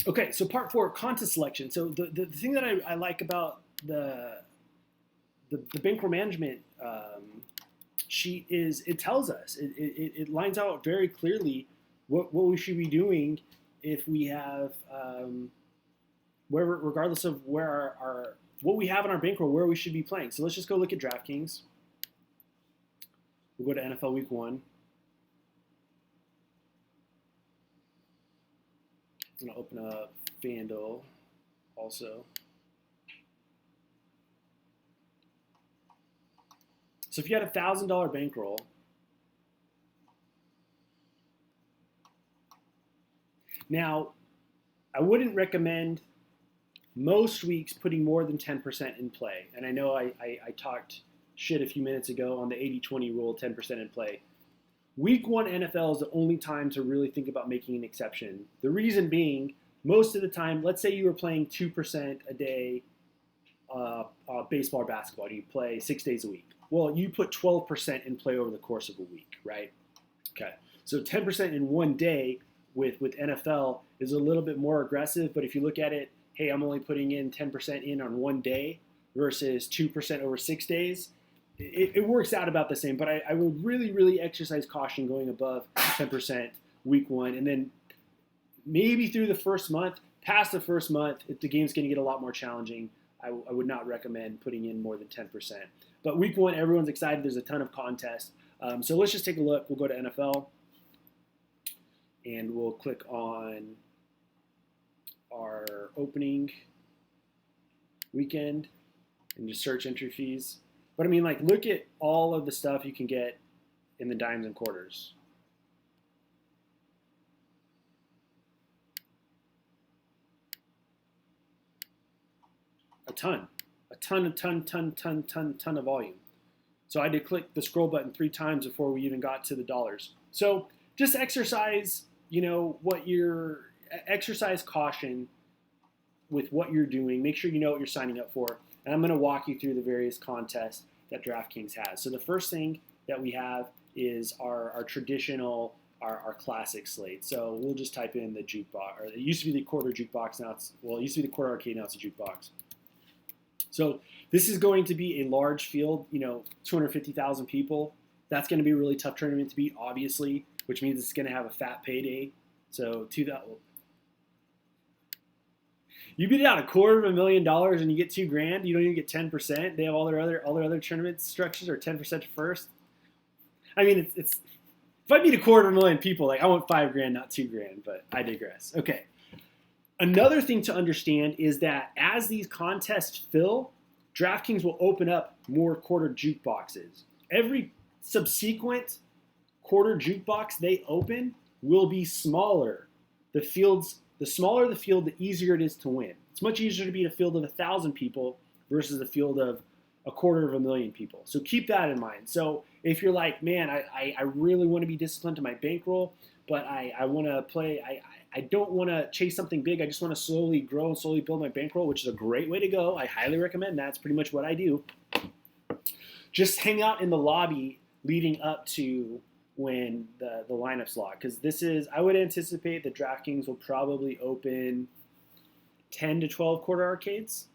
Okay, so part 4, contest selection. So the thing that I like about the bankroll management sheet is it tells us, it lines out very clearly what we should be doing if we have, regardless of where our what we have in our bankroll, where we should be playing. So let's just go look at DraftKings. We'll go to NFL Week 1. I'm going to open up FanDuel also. So if you had a $1,000 bankroll, now I wouldn't recommend most weeks putting more than 10% in play. And I know I talked shit a few minutes ago on the 80-20 rule, 10% in play. Week 1 NFL is the only time to really think about making an exception. The reason being, most of the time, let's say you were playing 2% a day baseball or basketball, and you play 6 days a week. Well, you put 12% in play over the course of a week, right? Okay, so 10% in one day with NFL is a little bit more aggressive, but if you look at it, hey, I'm only putting in 10% in on one day versus 2% over 6 days, it works out about the same. But I would really, really exercise caution going above 10% week 1. And then maybe through the first month, past the first month, if the game's going to get a lot more challenging, I would not recommend putting in more than 10%. But week 1, everyone's excited. There's a ton of contests. So let's just take a look. We'll go to NFL, and we'll click on our opening weekend and just search entry fees. But I mean, like, look at all of the stuff you can get in the dimes and quarters. A ton of volume. So I had to click the scroll button 3 times before we even got to the dollars. So just exercise, exercise caution with what you're doing. Make sure you know what you're signing up for. And I'm going to walk you through the various contests that DraftKings has. So the first thing that we have is our traditional, our classic slate. So we'll just type in the jukebox, or it used to be the quarter jukebox. Now it used to be the quarter arcade. Now it's a jukebox. So this is going to be a large field, 250,000 people. That's going to be a really tough tournament to beat, obviously, which means it's going to have a fat payday. So you beat out $250,000 and you get $2,000. You don't even get 10%. They have all their other tournament structures are 10% first. I mean, it's if I beat 250,000 people, like, I want $5,000, not $2,000. But I digress. Okay. Another thing to understand is that as these contests fill, DraftKings will open up more quarter jukeboxes. Every subsequent quarter jukebox they open will be smaller. The smaller the field, the easier it is to win. It's much easier to beat a field of 1,000 people versus a field of 250,000 people. So keep that in mind. So if you're like, man, I really want to be disciplined to my bankroll, but I want to play, I don't want to chase something big. I just want to slowly grow and slowly build my bankroll, which is a great way to go. I highly recommend that. It's pretty much what I do. Just hang out in the lobby leading up to when the lineups lock. Because I would anticipate that DraftKings will probably open 10 to 12 quarter arcades.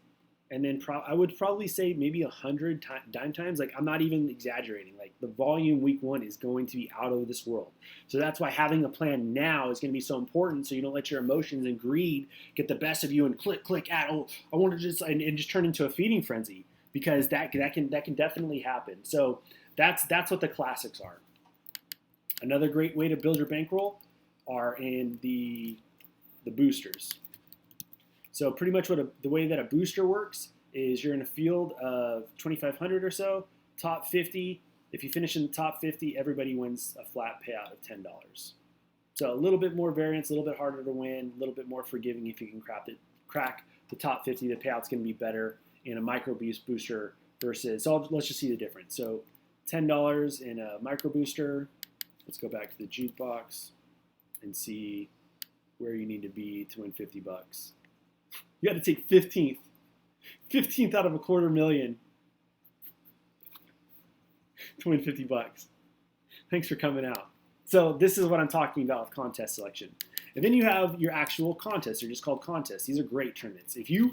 And then I would probably say maybe 100 dime times. Like, I'm not even exaggerating. Like, the volume week 1 is going to be out of this world. So that's why having a plan now is going to be so important, so you don't let your emotions and greed get the best of you and click, I want to just and just turn into a feeding frenzy, because that can definitely happen. So that's what the classics are. Another great way to build your bankroll are in the boosters. So pretty much the way that a booster works is you're in a field of 2,500 or so, top 50. If you finish in the top 50, everybody wins a flat payout of $10. So a little bit more variance, a little bit harder to win, a little bit more forgiving if you can crack the top 50. The payout's going to be better in a micro booster versus, so let's just see the difference. So $10 in a micro booster. Let's go back to the jukebox and see where you need to be to win $50. You got to take 15th out of $250,000 to win $50. Thanks for coming out. So this is what I'm talking about with contest selection. And then you have your actual contests. They're just called contests. These are great tournaments. If you're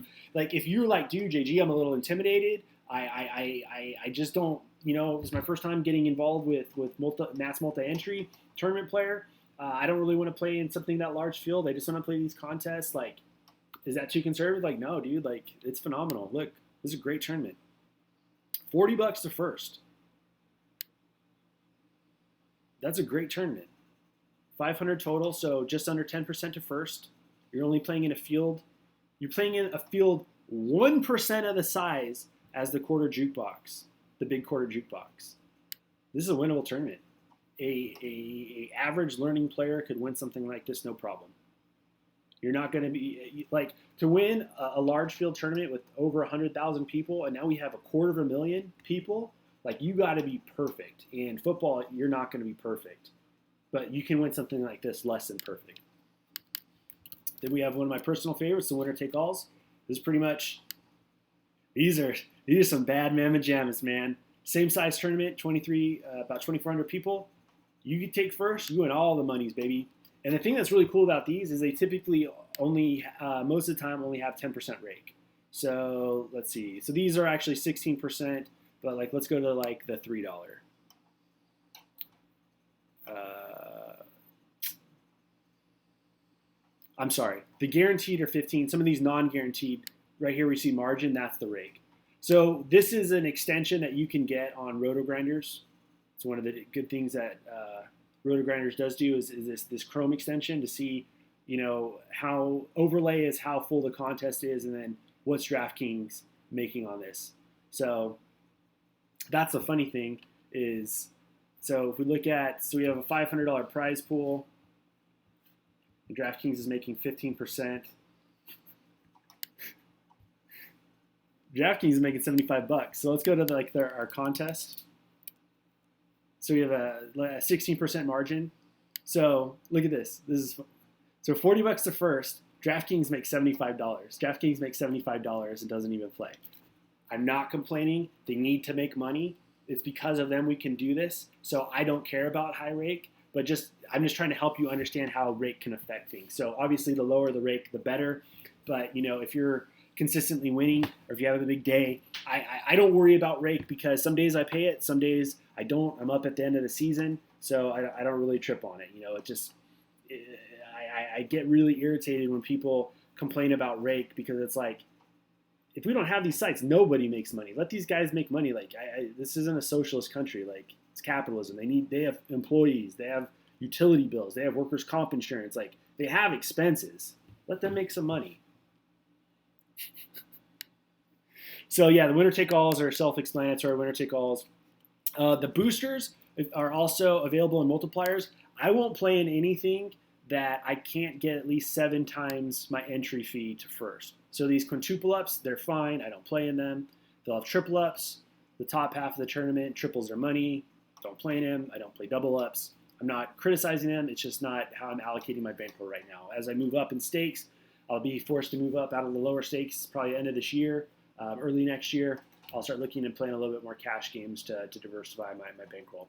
like, dude, JG, I'm a little intimidated. I just don't, it's my first time getting involved with mass multi-entry tournament player. I don't really want to play in something that large field. I just want to play these contests. Like, is that too conservative? Like, no, dude. Like, it's phenomenal. Look, this is a great tournament. $40 to first. That's a great tournament. 500 total, so just under 10% to first. You're only playing in a field. You're playing in a field 1% of the size as the quarter jukebox, the big quarter jukebox. This is a winnable tournament. A average learning player could win something like this, no problem. You're not going to be like to win a large field tournament with over 100,000 people, and now we have 250,000 people. Like, you got to be perfect. In football, you're not going to be perfect, but you can win something like this less than perfect. Then we have one of my personal favorites, the winner take alls. This is pretty much these are some bad mamma jammas, man. Same size tournament, 23 about 2,400 people. You can take first, you win all the monies, baby. And the thing that's really cool about these is they typically only, most of the time, only have 10% rake. So let's see. So these are actually 16%, but like let's go to like the $3. I'm sorry. The guaranteed are 15. Some of these non-guaranteed, right here we see margin. That's the rake. So this is an extension that you can get on RotoGrinders. It's one of the good things that RotoGrinders does do is this Chrome extension to see, how overlay is how full the contest is, and then what's DraftKings making on this. So that's the funny thing is, so if we look at, so we have a $500 prize pool. And DraftKings is making 15%. DraftKings is making $75. So let's go to our contest. So we have a 16% margin. So look at this. So $40 to first. DraftKings makes $75. DraftKings makes $75 and doesn't even play. I'm not complaining. They need to make money. It's because of them we can do this. So I don't care about high rake, but I'm just trying to help you understand how rake can affect things. So obviously the lower the rake, the better. But if you're consistently winning, or if you have a big day, I don't worry about rake because some days I pay it, some days I don't. I'm up at the end of the season, so I don't really trip on it. I get really irritated when people complain about rake because it's like, if we don't have these sites, nobody makes money. Let these guys make money. Like, this isn't a socialist country. Like, it's capitalism. They have employees. They have utility bills. They have workers' comp insurance. Like, they have expenses. Let them make some money. So yeah, the winner take alls are self-explanatory. Winner take alls. The boosters are also available in multipliers. I won't play in anything that I can't get at least 7 times my entry fee to first. So these quintuple ups, they're fine. I don't play in them. They'll have triple ups. The top half of the tournament triples their money. Don't play in them. I don't play double ups. I'm not criticizing them. It's just not how I'm allocating my bankroll right now. As I move up in stakes, I'll be forced to move up out of the lower stakes probably end of this year, early next year. I'll start looking and playing a little bit more cash games to diversify my bankroll.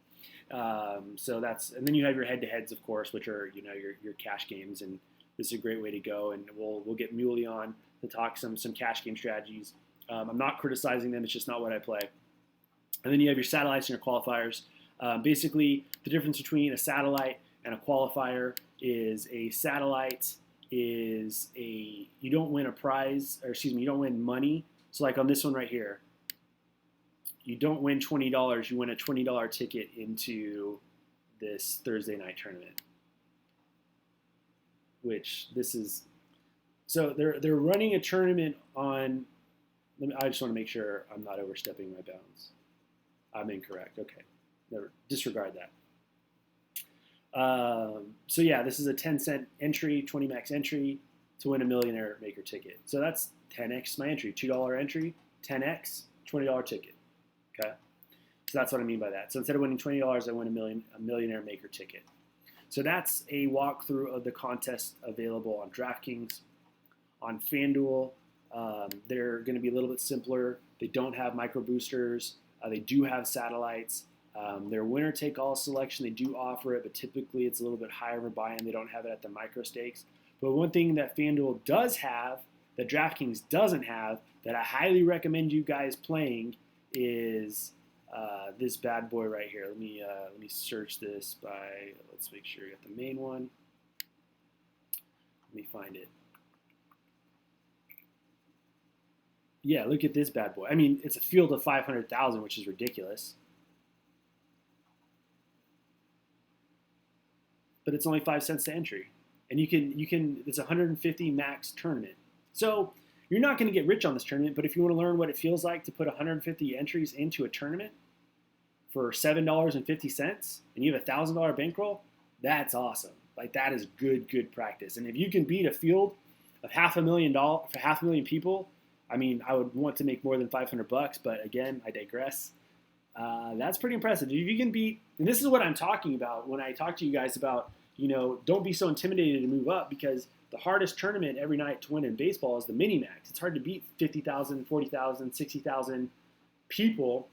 So that's, and then you have your head-to-heads, of course, which are your cash games, and this is a great way to go. And we'll get Muley on to talk some cash game strategies. I'm not criticizing them; it's just not what I play. And then you have your satellites and your qualifiers. Basically, the difference between a satellite and a qualifier is a satellite is you don't win a prize, or excuse me, you don't win money. So like on this one right here, you don't win $20, you win a $20 ticket into this Thursday night tournament. Which this is, so they're running a tournament on, I just want to make sure I'm not overstepping my bounds. I'm incorrect, okay. Never, disregard that. So yeah, this is a 10-cent entry, 20 max entry to win a millionaire maker ticket. So that's 10x my entry, $2 entry, 10x, $20 ticket. Okay, so that's what I mean by that. So instead of winning $20, I win a millionaire maker ticket. So that's a walkthrough of the contest available on DraftKings. On FanDuel, they're going to be a little bit simpler. They don't have micro boosters. They do have satellites. Their winner-take-all selection, they do offer it, but typically it's a little bit higher of a buy-in. They don't have it at the micro stakes. But one thing that FanDuel does have, that DraftKings doesn't have, that I highly recommend you guys playing is this bad boy right here. Let me search this by, let's make sure you got the main one. Let me find it. Yeah, look at this bad boy. I mean, it's a field of 500,000, which is ridiculous. But it's only 5 cents to entry. And you can it's a 150 max tournament. So you're not going to get rich on this tournament, but if you want to learn what it feels like to put 150 entries into a tournament for $7.50 and you have a $1,000 bankroll, that's awesome. Like, that is good practice. And if you can beat a field of $500,000 people, I mean, I would want to make more than $500, but again, I digress. That's pretty impressive. If you can beat, and this is what I'm talking about when I talk to you guys about, don't be so intimidated to move up, because the hardest tournament every night to win in baseball is the mini max. It's hard to beat 50,000, 40,000, 60,000 people.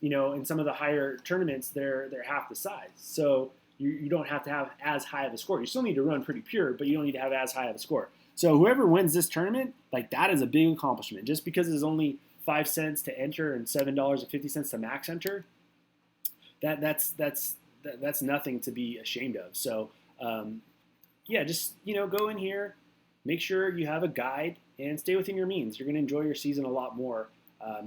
In some of the higher tournaments, they're half the size. So you don't have to have as high of a score. You still need to run pretty pure, but you don't need to have as high of a score. So whoever wins this tournament, like, that is a big accomplishment. Just because it's only 5 cents to enter and $7.50 to max enter, that's nothing to be ashamed of. So just go in here, make sure you have a guide, and stay within your means. You're going to enjoy your season a lot more,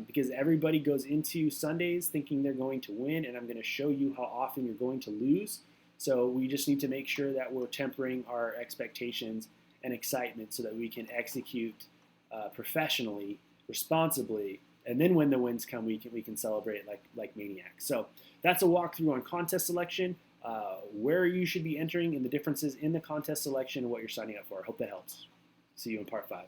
because everybody goes into Sundays thinking they're going to win, and I'm going to show you how often you're going to lose. So we just need to make sure that we're tempering our expectations and excitement so that we can execute professionally, responsibly, and then when the wins come, we can celebrate like maniacs. So that's a walkthrough on contest selection, where you should be entering, and the differences in the contest selection and what you're signing up for. I hope that helps. See you in part 5.